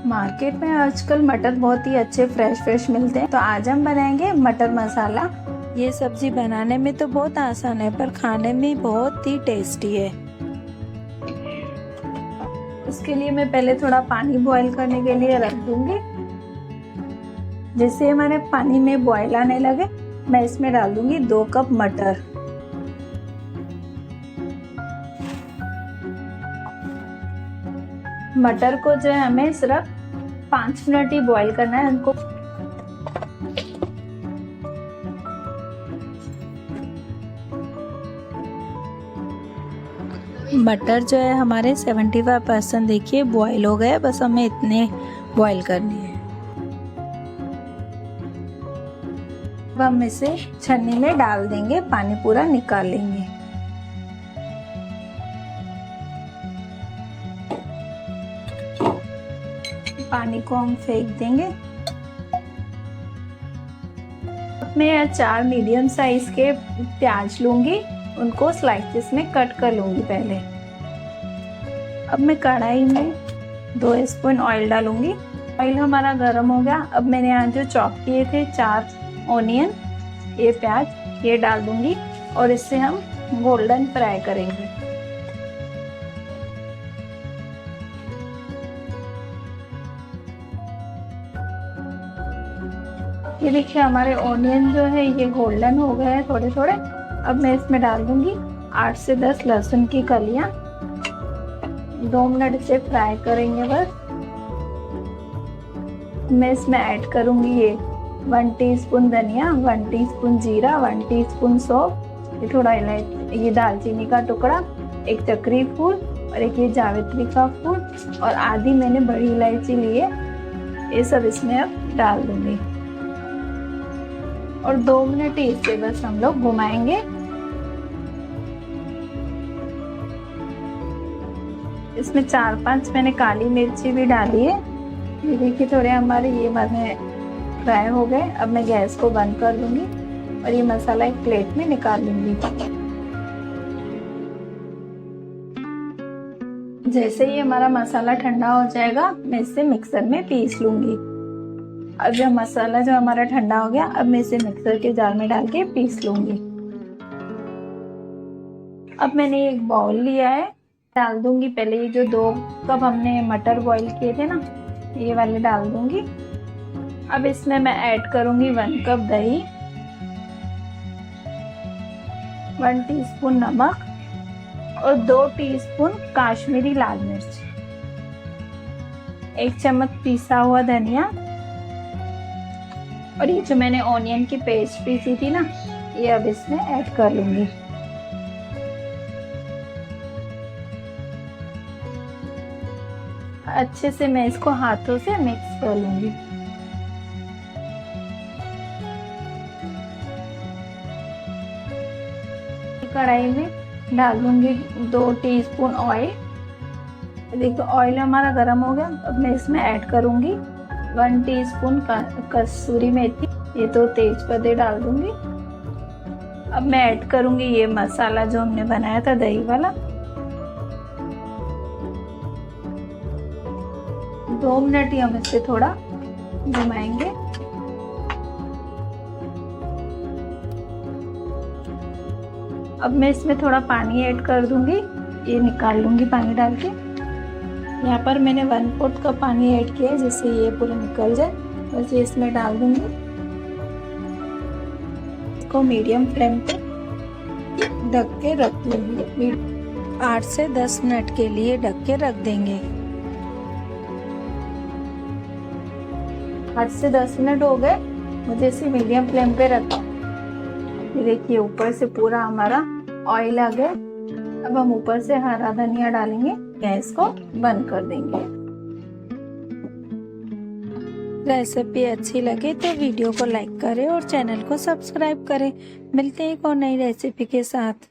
Market में आजकल मटर बहुत ही अच्छे फ्रेश मिलते हैं, तो आज हम बनाएंगे मटर मसाला। ये सब्जी बनाने में तो बहुत आसान है, पर खाने में बहुत ही टेस्टी है। उसके लिए मैं पहले थोड़ा पानी बॉईल करने के लिए रख दूंगी। जैसे हमारे पानी में बॉईल आने लगे, मैं इसमें डाल दूंगी 2 कप मटर। मटर को जो है हमें सिर्फ 5 मिनट ही बॉईल करना है उनको। मटर जो है हमारे 75% देखिए बॉईल हो गए, बस हमें इतने बॉईल करने हैं। अब हम इसे छन्नी में डाल देंगे, पानी पूरा निकाल लेंगे। पानी को हम फेंक देंगे। मैं 4 मीडियम साइज के प्याज लूंगी, उनको स्लाइसेस में कट कर लूंगी पहले। अब मैं कढ़ाई में 2 स्पून ऑयल डालूंगी। ऑयल हमारा गर्म हो गया। अब मैंने यहाँ जो चॉप किए थे 4 ऑनियन, ये प्याज, ये डाल दूंगी और इससे हम गोल्डन फ्राई करेंगे। ये देखिए हमारे ऑनियन जो है ये गोल्डन हो गए हैं थोड़े थोड़े। अब मैं इसमें डाल दूंगी 8 से 10 लहसुन की कलियां। 2 मिनट इसे फ्राई करेंगे बस। मैं इसमें ऐड करूंगी ये 1 टीस्पून धनिया, 1 टीस्पून जीरा, 1 टीस्पून सौंफ, ये थोड़ा इलायची, ये दालचीनी का टुकड़ा, 1 चक्री फूल और एक ये जावित्री का फूल और आधी मैंने बड़ी इलायची ली है। ये सब इसमें अब डाल दूंगी और 2 मिनट ही इसे बस हम लोग घुमाएंगे। इसमें 4-5 मैंने काली मिर्ची भी डाली है। ये देखिए थोड़े हमारे ये फ्राई हो गए। अब मैं गैस को बंद कर दूंगी और ये मसाला एक प्लेट में निकाल लूंगी। जैसे ही हमारा मसाला ठंडा हो जाएगा, मैं इसे मिक्सर में पीस लूंगी। अब जब मसाला जो हमारा ठंडा हो गया, अब मैं इसे मिक्सर के जार में डाल के पीस लूंगी। अब मैंने एक बाउल लिया है, डाल दूंगी पहले ये जो 2 कप हमने मटर बॉईल किए थे ना, ये वाले डाल दूंगी। अब इसमें मैं ऐड करूंगी 1 कप दही, 1 टीस्पून नमक और 2 टीस्पून काश्मीरी लाल मिर्च, 1 चम्मच पिसा हुआ धनिया और ये जो मैंने ऑनियन की पेस्ट पीसी थी ना, ये अब इसमें ऐड कर लूंगी। अच्छे से मैं इसको हाथों से मिक्स कर लूंगी। कढ़ाई में डाल दूंगी 2 टीस्पून ऑयल। देखो ऑयल हमारा गर्म हो गया। अब मैं इसमें ऐड करूंगी 1 टीस्पून कसूरी मेथी, ये 2 तेजपत्ते डाल दूंगी। अब मैं ऐड करूंगी ये मसाला जो हमने बनाया था दही वाला। 2 मिनट ही हम इसे थोड़ा घुमाएंगे। अब मैं इसमें थोड़ा पानी ऐड कर दूंगी, ये निकाल लूंगी पानी डाल के। यहाँ पर मैंने 1/4 कप पानी ऐड किया है, जिससे ये पूरा निकल जाए। बस ये इसमें डाल दूंगी। इसको मीडियम फ्लेम पे ढक के रख दूंगी। 8 से 10 मिनट के लिए ढक के रख देंगे। 8 से 10 मिनट हो गए, मुझे इसे मीडियम फ्लेम पे रखा। ये देखिए ऊपर से पूरा हमारा ऑयल आ गया। अब हम ऊपर से हरा धनिया डालेंगे। गैस को बंद कर देंगे। रेसिपी अच्छी लगे तो वीडियो को लाइक करें और चैनल को सब्सक्राइब करें। मिलते हैं एक और नई रेसिपी के साथ।